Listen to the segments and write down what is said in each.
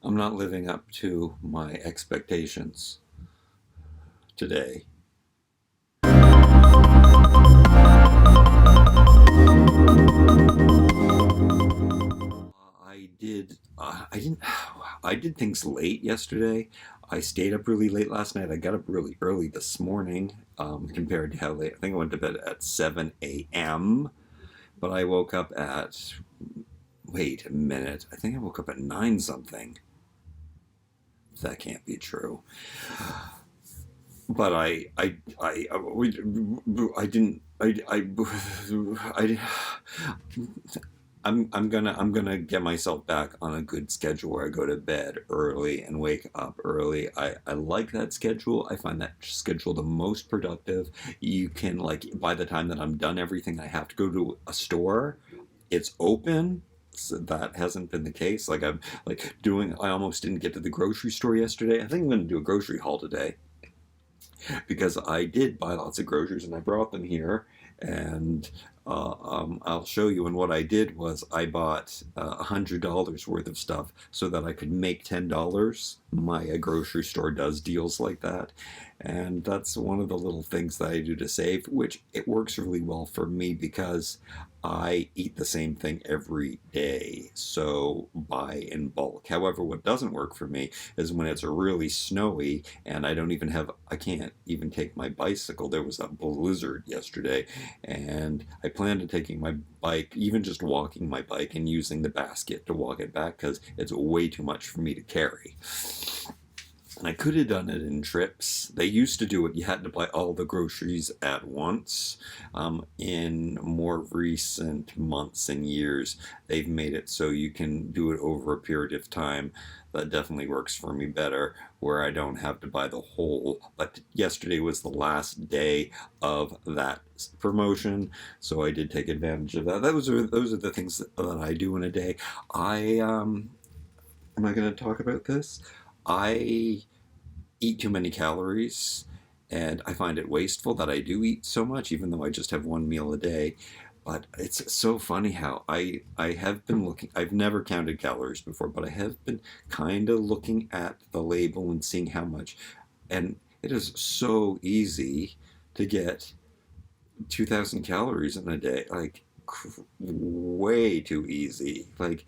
I'm not living up to my expectations today. I did things late yesterday. I stayed up really late last night. I got up really early this morning, compared to how late. I think I went to bed at 7 a.m., but I woke up at, wait a minute, I think I woke up at 9 something. That can't be true. But I didn't, I, I'm gonna get myself back on a good schedule where I go to bed early and wake up early. I like that schedule. I find that schedule the most productive. You can, like, by the time that I'm done everything I have to go to a store, it's open. So that hasn't been the case. Like, I'm like doing I almost didn't get to the grocery store yesterday. I think I'm gonna do a grocery haul today because I did buy lots of groceries and I brought them here. And I'll show you. And what I did was I bought $100 worth of stuff so that I could make $10. My grocery store does deals like that. And that's one of the little things that I do to save, which it works really well for me because I eat the same thing every day, so buy in bulk. However, what doesn't work for me is when it's really snowy and I can't even take my bicycle. There was a blizzard yesterday, and I planned on taking my bike, even just walking my bike and using the basket to walk it back because it's way too much for me to carry. And I could have done it in trips. They used to do it. You had to buy all the groceries at once. In more recent months and years, they've made it so you can do it over a period of time. That definitely works for me better, where I don't have to buy the whole. But yesterday was the last day of that promotion, so I did take advantage of that. Those are the things that I do in a day. I am I going to talk about this? I eat too many calories, and I find it wasteful that I do eat so much, even though I just have one meal a day. But it's so funny how I have been looking. I've never counted calories before, but I have been kind of looking at the label and seeing how much. And it is so easy to get 2,000 calories in a day. Like, way too easy. Like,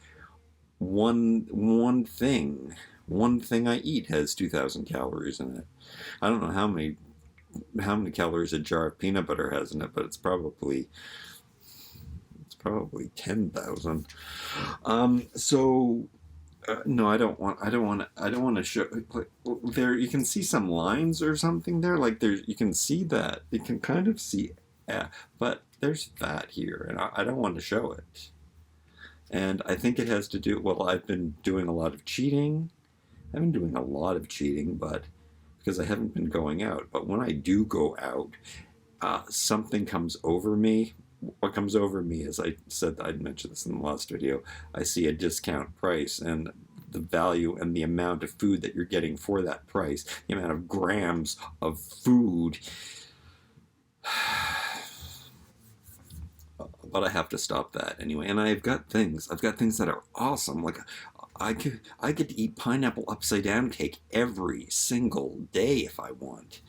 one thing I eat has 2,000 calories in it. I don't know how many calories a jar of peanut butter has in it, but it's probably 10,000. So no, I don't want to show, like, there. You can see some lines or something there. Like, there's you can see that you can kind of see, yeah, but there's fat here, and I don't want to show it. And I think it has to do. Well, I've been doing a lot of cheating. I've been doing a lot of cheating, but because I haven't been going out. But when I do go out, something comes over me. What comes over me is, I said I'd mentioned this in the last video. I see a discount price, and the value and the amount of food that you're getting for that price, the amount of grams of food. But I have to stop that anyway. And I've got things. I've got things that are awesome. Like, I get to eat pineapple upside down cake every single day if I want.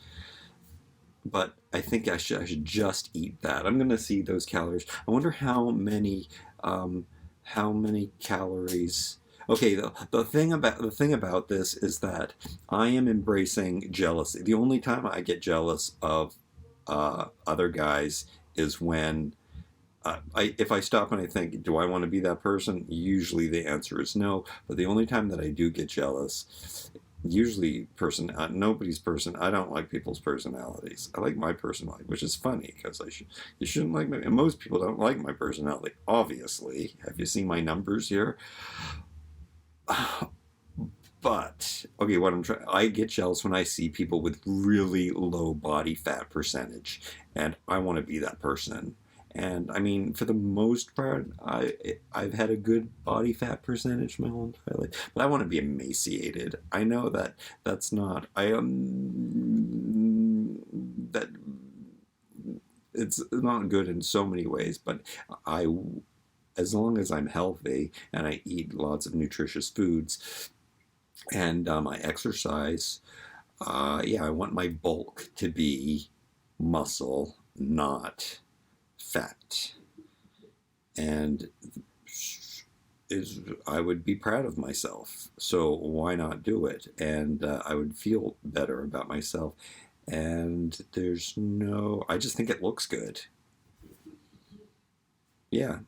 But I think I should just eat that. I'm gonna see those calories. I wonder how many calories. Okay, the thing about this is that I am embracing jealousy. The only time I get jealous of other guys is when if I stop and I think, do I want to be that person? Usually the answer is no. But the only time that I do get jealous, usually nobody's person. I don't like people's personalities. I like my personality, which is funny because you shouldn't like me. And most people don't like my personality. Obviously, have you seen my numbers here? But okay, I get jealous when I see people with really low body fat percentage, and I want to be that person. And I mean, for the most part, I've had a good body fat percentage my whole entire life, but I want to be emaciated. I know that that's not I that it's not good in so many ways, but I as long as I'm healthy and I eat lots of nutritious foods, And I exercise. Yeah, I want my bulk to be muscle, not fat. And is I would be proud of myself. So why not do it? And I would feel better about myself. And there's no, I just think it looks good. Yeah.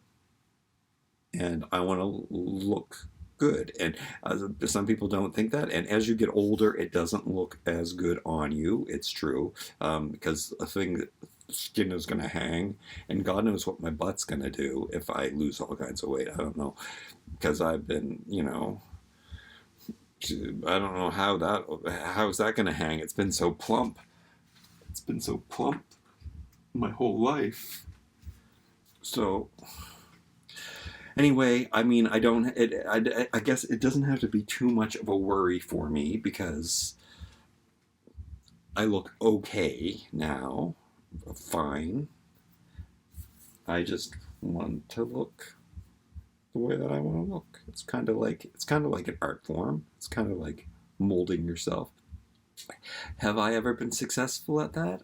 And I want to look good. And some people don't think that. And as you get older, it doesn't look as good on you. It's true, because a thing skin is going to hang, and God knows what my butt's going to do if I lose all kinds of weight. I don't know, because I've been, I don't know how's that going to hang. It's been so plump. It's been so plump my whole life. So anyway, I mean, I don't. I guess it doesn't have to be too much of a worry for me because I look okay now, fine. I just want to look the way that I want to look. It's kind of like an art form. It's kind of like molding yourself. Have I ever been successful at that?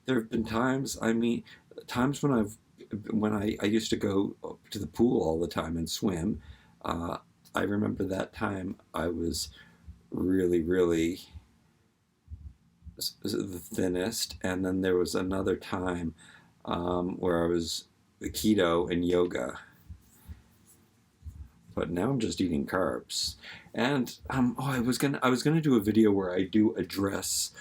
There have been times. I mean, times when I used to go to the pool all the time and swim. Uh, I remember that time I was really, really the thinnest, and then there was another time where I was keto and yoga, but now I'm just eating carbs. And I was gonna do a video where I do address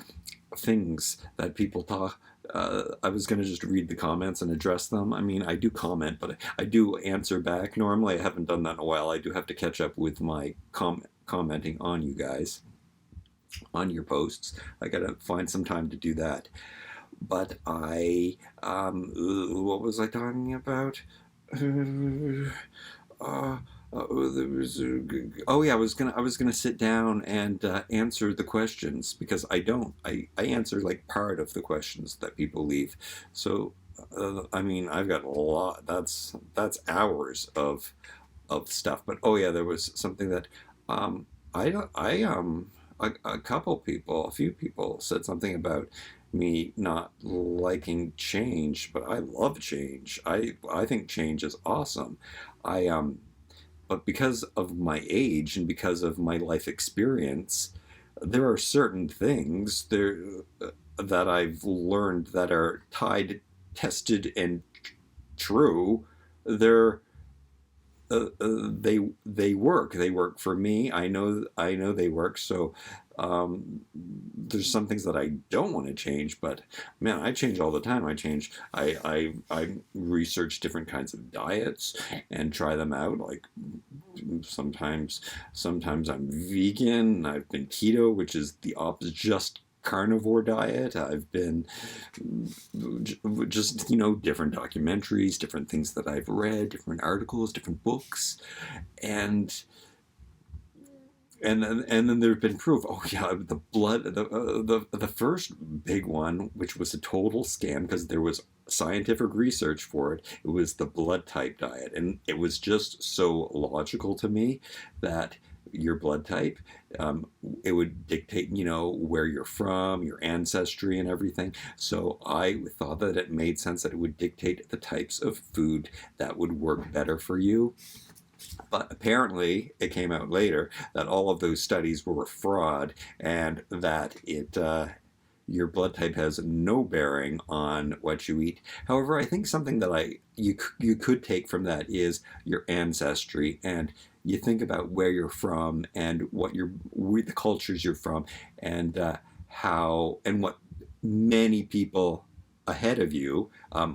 things that people talk. I was gonna just read the comments and address them. I mean, I do comment, but I do answer back. Normally, I haven't done that in a while. I do have to catch up with my commenting on you guys, on your posts. I gotta find some time to do that. But what was I talking about? Uh, there was, oh yeah, I was gonna sit down and answer the questions because I don't. I answer like part of the questions that people leave. So I mean, I've got a lot. That's hours of stuff. But oh yeah, there was something that I don't. A couple people, a few people said something about me not liking change, but I love change. I think change is awesome. I But because of my age and because of my life experience, there are certain things that I've learned that are tied, tested, and true. They're they work. They work for me. I know they work. So there's some things that I don't want to change, but man, I change all the time. I research different kinds of diets and try them out. Like sometimes I'm vegan. I've been keto, which is the opposite, just carnivore diet. I've been just, different documentaries, different things that I've read, different articles, different books, and and then there's been proof. Oh yeah, the blood, the first big one, which was a total scam because there was scientific research for it. It was the blood type diet, and it was just so logical to me that your blood type, um, it would dictate, where you're from, your ancestry, and everything. So I thought that it made sense that it would dictate the types of food that would work better for you. But apparently, it came out later that all of those studies were a fraud, and that your blood type has no bearing on what you eat. However, I think something that you could take from that is your ancestry, and you think about where you're from and the cultures you're from, and how and what many people ahead of you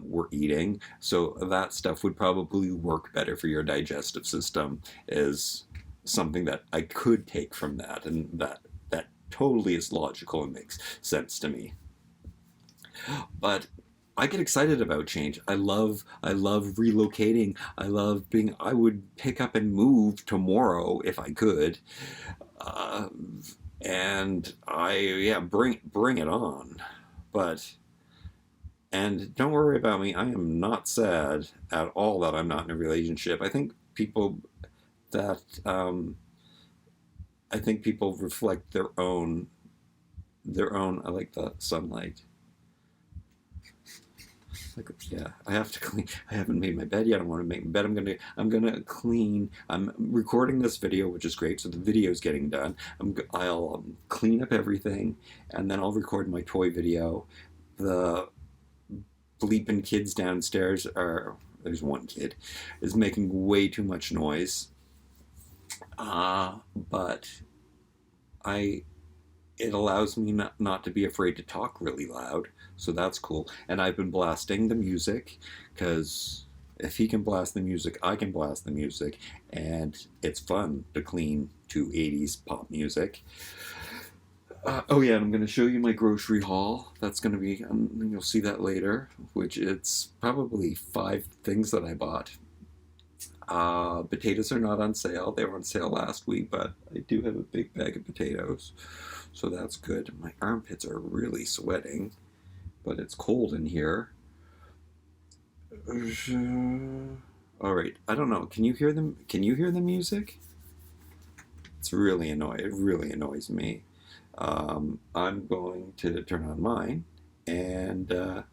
were eating. So that stuff would probably work better for your digestive system. Is something that I could take from that, and that totally is logical and makes sense to me. But I get excited about change. I love relocating. I would pick up and move tomorrow if I could. Uh, and yeah, bring it on. But And don't worry about me. I am not sad at all that I'm not in a relationship. I think people that I think people reflect their own. I like the sunlight. Like, yeah, I have to clean. I haven't made my bed yet. I want to make my bed. I'm gonna clean. I'm recording this video, which is great. So the video's getting done. I'll clean up everything, and then I'll record my toy video. The bleeping kids downstairs are. There's one kid is making way too much noise. But I it allows me not to be afraid to talk really loud, so that's cool. And I've been blasting the music, because if he can blast the music, I can blast the music, and it's fun to clean to 80s pop music. Oh yeah, and I'm going to show you my grocery haul. That's going to be, you'll see that later, which it's probably 5 things that I bought. Potatoes are not on sale. They were on sale last week, but I do have a big bag of potatoes, so that's good. My armpits are really sweating, but it's cold in here. All right, I don't know. Can you hear them? Can you hear the music? It's really annoying. It really annoys me. I'm going to turn on mine and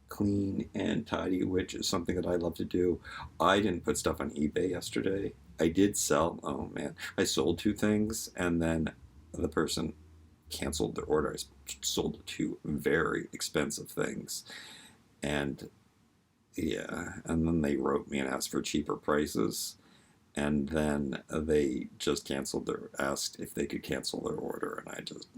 clean and tidy, which is something that I love to do. I didn't put stuff on eBay yesterday. I did sell, oh man, I sold 2 things, and then the person canceled their order. I sold 2 very expensive things. And yeah, and then they wrote me and asked for cheaper prices. And then they just asked if they could cancel their order, and I just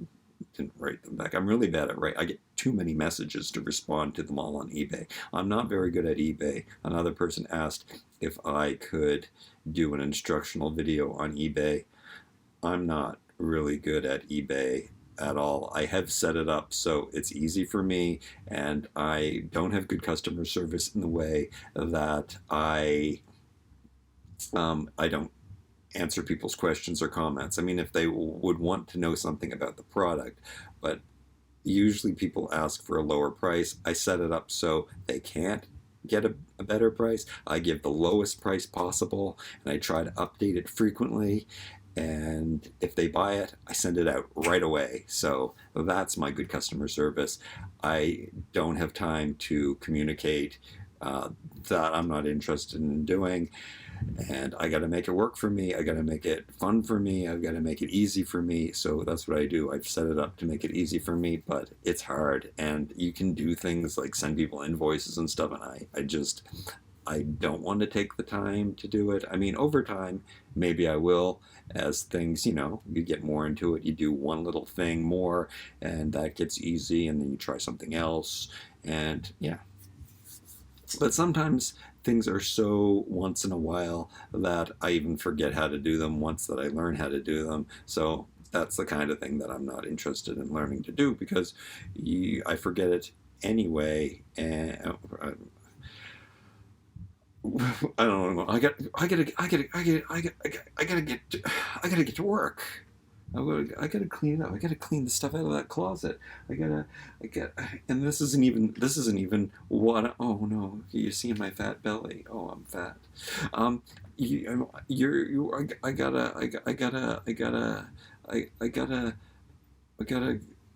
didn't write them back. I'm really bad at I get too many messages to respond to them all on eBay. I'm not very good at eBay. Another person asked if I could do an instructional video on eBay. I'm not really good at eBay at all. I have set it up so it's easy for me, and I don't have good customer service in the way that I don't answer people's questions or comments. I mean, if they would want to know something about the product, but usually people ask for a lower price. I set it up so they can't get a better price. I give the lowest price possible, and I try to update it frequently. And if they buy it, I send it out right away. So that's my good customer service. I don't have time to communicate that I'm not interested in doing. And I got to make it work for me. I got to make it fun for me. I've got to make it easy for me. So that's what I do. I've set it up to make it easy for me, but it's hard. And you can do things like send people invoices and stuff, and I don't want to take the time to do it. I mean, over time, maybe I will, as things, you get more into it. You do one little thing more, and that gets easy, and then you try something else, and yeah. But sometimes things are so once in a while that I even forget how to do them once that I learn how to do them. So that's the kind of thing that I'm not interested in learning to do, because I forget it anyway. And I don't know. I gotta get to work. I gotta clean it up. I gotta clean the stuff out of that closet. And this isn't even what. Oh no, you're seeing my fat belly. Oh, I'm fat.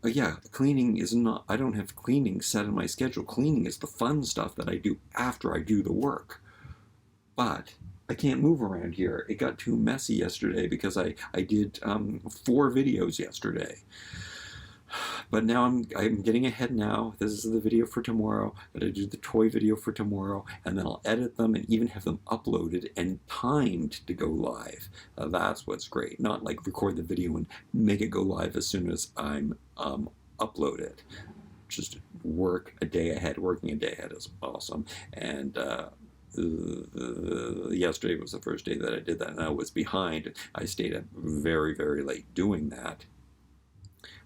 Yeah, cleaning is not. I don't have cleaning set in my schedule. Cleaning is the fun stuff that I do after I do the work. But I can't move around here. It got too messy yesterday because I did 4 videos yesterday. But now I'm getting ahead now. This is the video for tomorrow. I'm going to do the toy video for tomorrow, and then I'll edit them and even have them uploaded and timed to go live. That's what's great. Not like record the video and make it go live as soon as I'm upload it. Just working a day ahead is awesome. And yesterday was the first day that I did that, and I was behind. I stayed up very, very late doing that.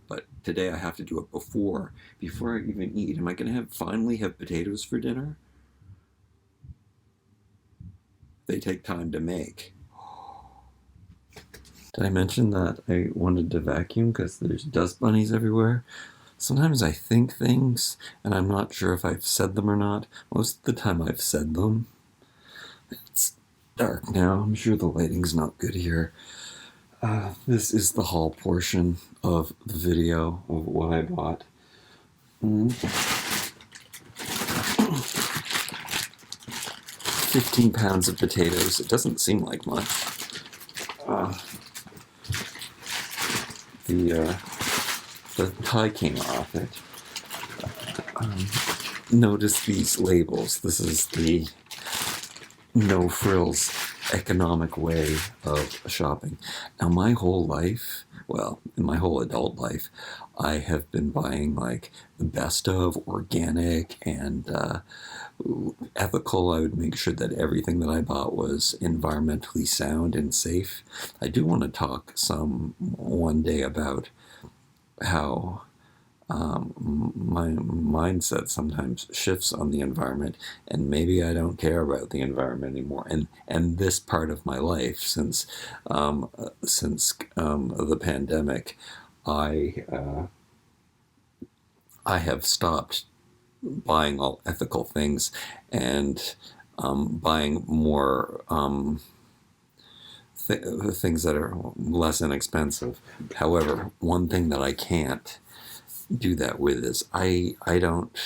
But today I have to do it before I even eat. Am I going to finally have potatoes for dinner? They take time to make. Did I mention that I wanted to vacuum because there's dust bunnies everywhere? Sometimes I think things, and I'm not sure if I've said them or not. Most of the time I've said them. It's dark now. I'm sure the lighting's not good here. This is the haul portion of the video of what I bought. 15 pounds of potatoes. It doesn't seem like much. The tie came off it. Notice these labels. This is the no frills economic way of shopping. Now, my whole life, well, in my whole adult life, I have been buying like the best of organic and ethical. I would make sure that everything that I bought was environmentally sound and safe. I do want to talk one day about how my mindset sometimes shifts on the environment, and maybe I don't care about the environment anymore. And this part of my life, since the pandemic, I have stopped buying all ethical things and buying more things that are less inexpensive. However, one thing that I can't do that with is I don't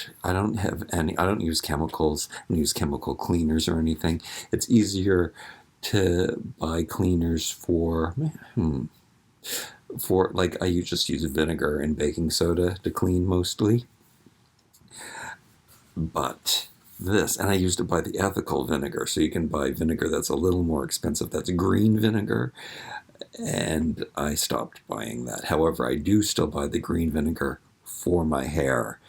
use chemicals. I don't use chemical cleaners or anything. It's easier to buy cleaners for like I just use vinegar and baking soda to clean mostly. But this, and I used to buy the ethical vinegar, so you can buy vinegar that's a little more expensive. That's green vinegar, and I stopped buying that. However, I do still buy the green vinegar for my hair.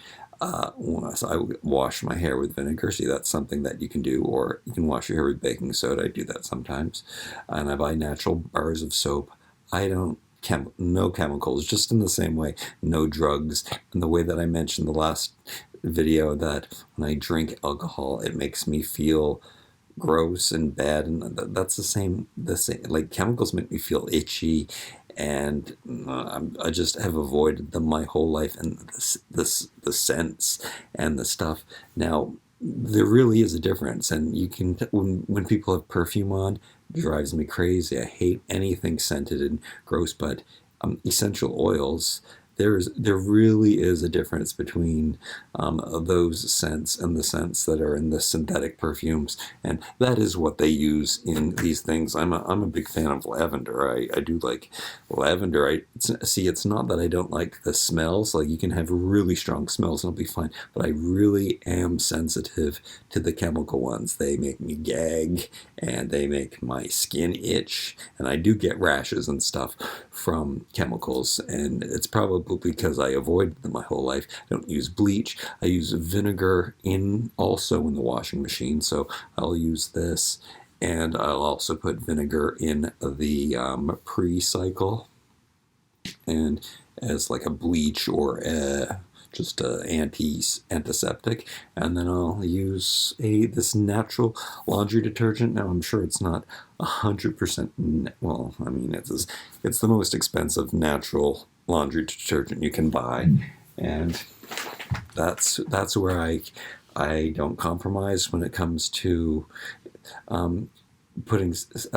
So I wash my hair with vinegar. See, that's something that you can do, or you can wash your hair with baking soda. I do that sometimes. And I buy natural bars of soap. I don't no chemicals, just in the same way, no drugs. And the way that I mentioned the last video, that when I drink alcohol, it makes me feel gross and bad, and that's the same. Like chemicals make me feel itchy, and I just have avoided them my whole life. And the scents and the stuff. Now, there really is a difference, and you can when people have perfume on, it drives me crazy. I hate anything scented and gross, but essential oils. There really is a difference between those scents and the scents that are in the synthetic perfumes, and that is what they use in these things. I'm a big fan of lavender. I do like lavender. It's not that I don't like the smells. Like, you can have really strong smells and it'll be fine, but I really am sensitive to the chemical ones. They make me gag and they make my skin itch, and I do get rashes and stuff from chemicals, and it's probably because I avoided them my whole life. I don't use bleach. I use vinegar also in the washing machine, so I'll use this, and I'll also put vinegar in the pre-cycle and as like a bleach or just a antiseptic, and then I'll use this natural laundry detergent. Now, I'm sure it's not 100%. Well, I mean, it's the most expensive natural laundry detergent you can buy, and that's where I don't compromise when it comes to I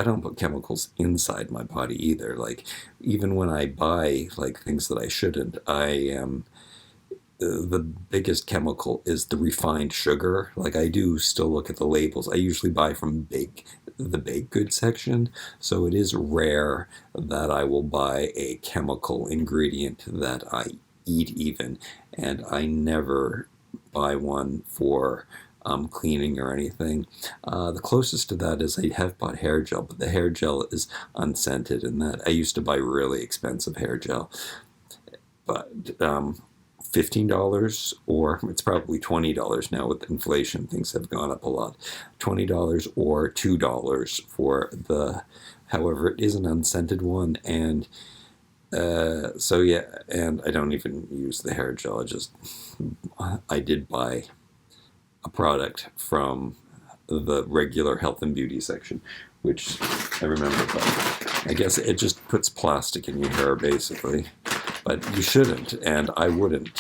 don't put chemicals inside my body either. Like, even when I buy like things that I shouldn't, the biggest chemical is the refined sugar. Like, I do still look at the labels. I usually buy from the baked goods section, so it is rare that I will buy a chemical ingredient that I eat even, and I never buy one for cleaning or anything. The closest to that is I have bought hair gel, but the hair gel is unscented, and that I used to buy really expensive hair gel, but $15, or it's probably $20 now with inflation. Things have gone up a lot. $20 or $2 for however, it is an unscented one, and so yeah, and I don't even use the hair gel. I did buy a product from the regular health and beauty section, which I remember, but I guess it just puts plastic in your hair basically. But you shouldn't, and I wouldn't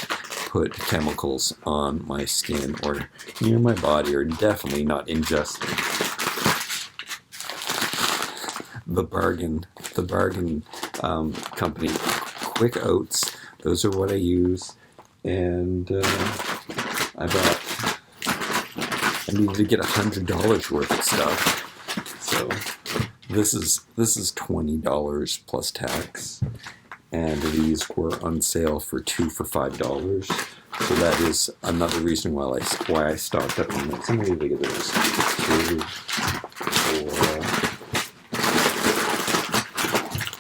put chemicals on my skin or near my body, or definitely not ingesting the bargain the bargain company. Quick oats, those are what I use. And I needed to get $100 worth of stuff. So this is $20 plus tax. And these were on sale for 2 for $5. So that is another reason why I stocked up on this. I'm going to get this. 2, 4,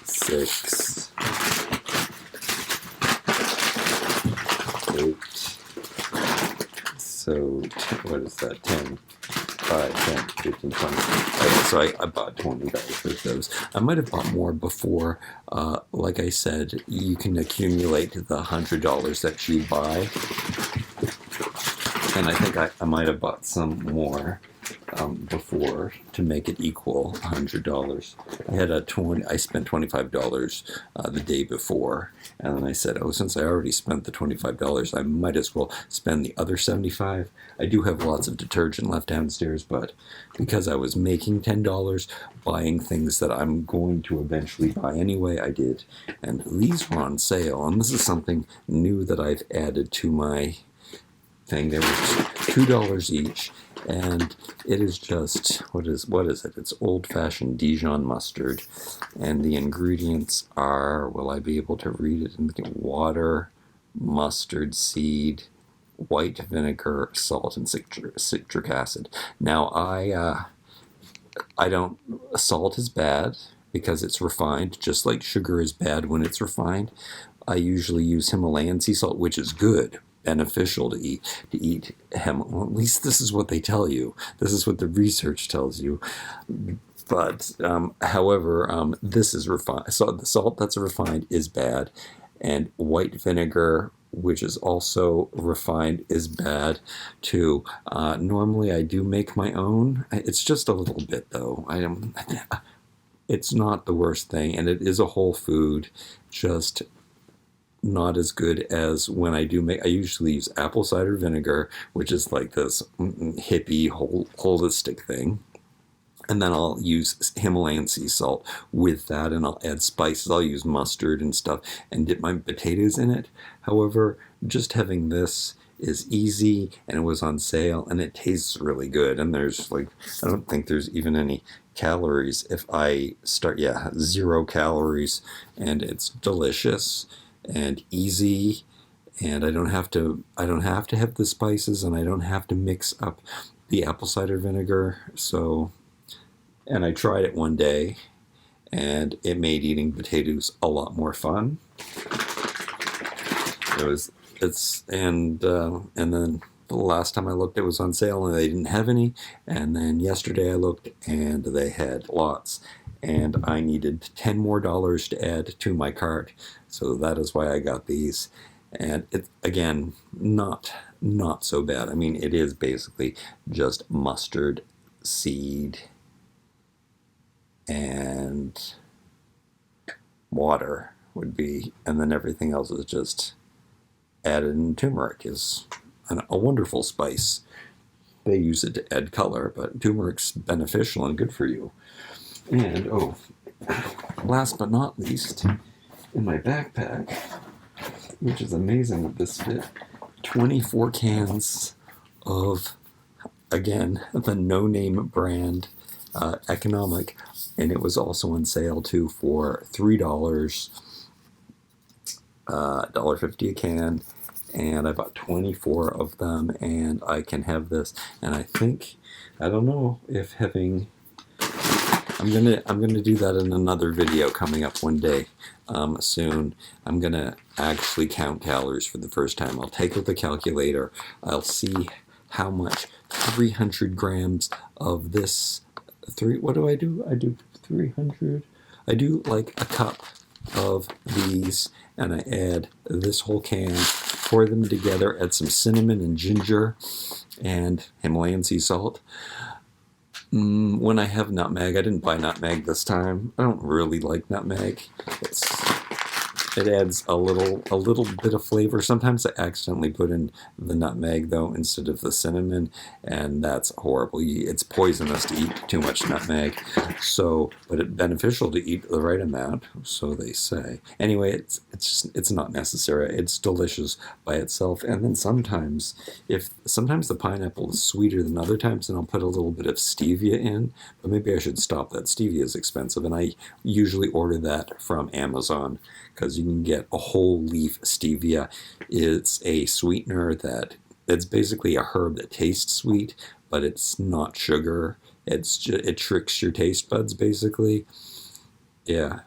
6, 8. So what is that? 10, 5, 10, 15, 20. Okay, so I bought $20 worth of those. I might have bought more before. Like I said, you can accumulate the $100 that you buy. And I think I might have bought some more before to make it equal $100. I spent $25 the day before, and then I said, oh, since I already spent the $25, I might as well spend the other $75. I do have lots of detergent left downstairs, but because I was making $10 buying things that I'm going to eventually buy anyway, I did. And these were on sale, and this is something new that I've added to my thing. They were $2 each, and it is just, what is it? It's old-fashioned Dijon mustard, and the ingredients are, will I be able to read it? Water, mustard seed, white vinegar, salt, and citric acid. Now, I don't, salt is bad because it's refined, just like sugar is bad when it's refined. I usually use Himalayan sea salt, which is good, beneficial to eat well, at least this is what they tell you. This is what the research tells you. But however, this is refined. So the salt that's refined is bad, and white vinegar, which is also refined, is bad too. Normally I do make my own. It's just a little bit though. It's not the worst thing, and it is a whole food, just not as good as when I do make. I usually use apple cider vinegar, which is like this hippie holistic thing. And then I'll use Himalayan sea salt with that, and I'll add spices. I'll use mustard and stuff and dip my potatoes in it. However, just having this is easy, and it was on sale, and it tastes really good. And there's I don't think there's even any calories if I start, 0 calories, and it's delicious and easy, and I don't have to have the spices, and I don't have to mix up the apple cider vinegar. So, and I tried it one day, and it made eating potatoes a lot more fun. And then the last time I looked, it was on sale, and they didn't have any. And then yesterday I looked, and they had lots. And I needed $10 more to add to my cart, so that is why I got these. And it, again, not so bad. I mean, it is basically just mustard seed and water would be, and then everything else is just added. And turmeric is a wonderful spice. They use it to add color, but turmeric's beneficial and good for you. And, last but not least, in my backpack, which is amazing with this fit, 24 cans of, again, the no-name brand Economic, and it was also on sale too for $3, $1.50 a can, and I bought 24 of them, and I can have this. And I don't know if having, I'm gonna do that in another video coming up one day soon. I'm gonna actually count calories for the first time. I'll take out the calculator. I'll see how much 300 grams of this. What do? I do 300. I do like a cup of these, and I add this whole can. Pour them together. Add some cinnamon and ginger, and Himalayan sea salt. When I have nutmeg, I didn't buy nutmeg this time. I don't really like nutmeg. It adds a little bit of flavor. Sometimes I accidentally put in the nutmeg though instead of the cinnamon, and that's horrible. It's poisonous to eat too much nutmeg. So, but it's beneficial to eat the right amount, so they say. Anyway, it's not necessary. It's delicious by itself. And then sometimes the pineapple is sweeter than other times, and I'll put a little bit of stevia in. But maybe I should stop that. Stevia is expensive, and I usually order that from Amazon, because you can get a whole leaf stevia. It's a sweetener it's basically a herb that tastes sweet, but it's not sugar. It tricks your taste buds basically. Yeah,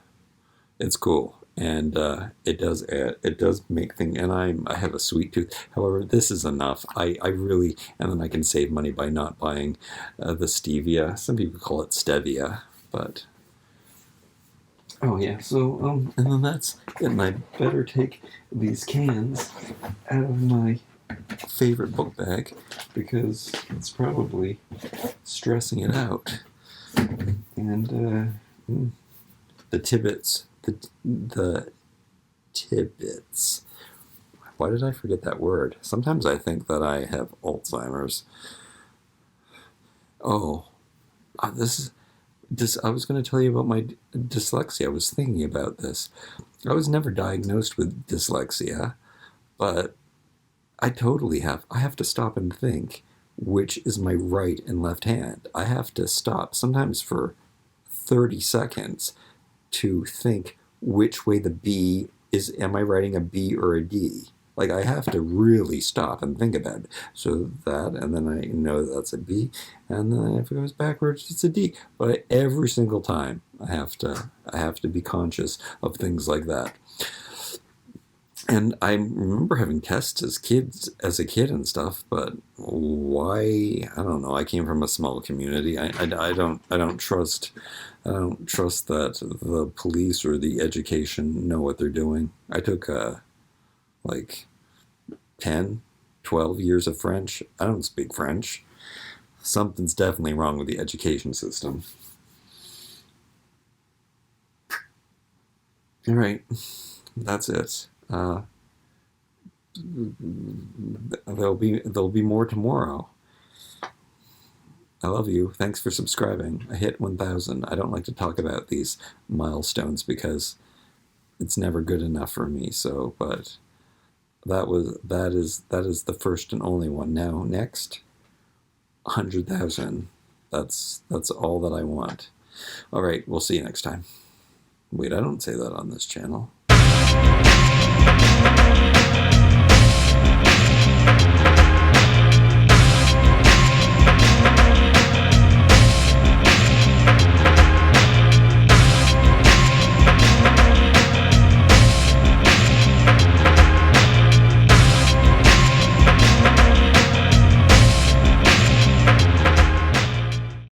it's cool, and it does make things. And I have a sweet tooth. However, this is enough. I really, and then I can save money by not buying the stevia. Some people call it stevia, but. Oh yeah, so and then that's it. And I better take these cans out of my favorite book bag because it's probably stressing it out. And the Tibbets, the Tibbets. Why did I forget that word? Sometimes I think that I have Alzheimer's. Oh, I was going to tell you about my dyslexia. I was thinking about this. I was never diagnosed with dyslexia, but I have to stop and think which is my right and left hand. I have to stop sometimes for 30 seconds to think which way the B is. Am I writing a B or a D? Like, I have to really stop and think about it. So that, and then I know that's a B, and then if it goes backwards, it's a D. But every single time, I have to be conscious of things like that. And I remember having tests as a kid and stuff, but why? I don't know. I came from a small community. I don't trust that the police or the education know what they're doing. I took like 10, 12 years of French. I don't speak French. Something's definitely wrong with the education system. All right, that's it. There'll be more tomorrow. I love you. Thanks for subscribing. I hit 1,000. I don't like to talk about these milestones because it's never good enough for me. So, but that is the first and only one. Now, next, 100,000. That's all that I want. All right, we'll see you next time. Wait, I don't say that on this channel.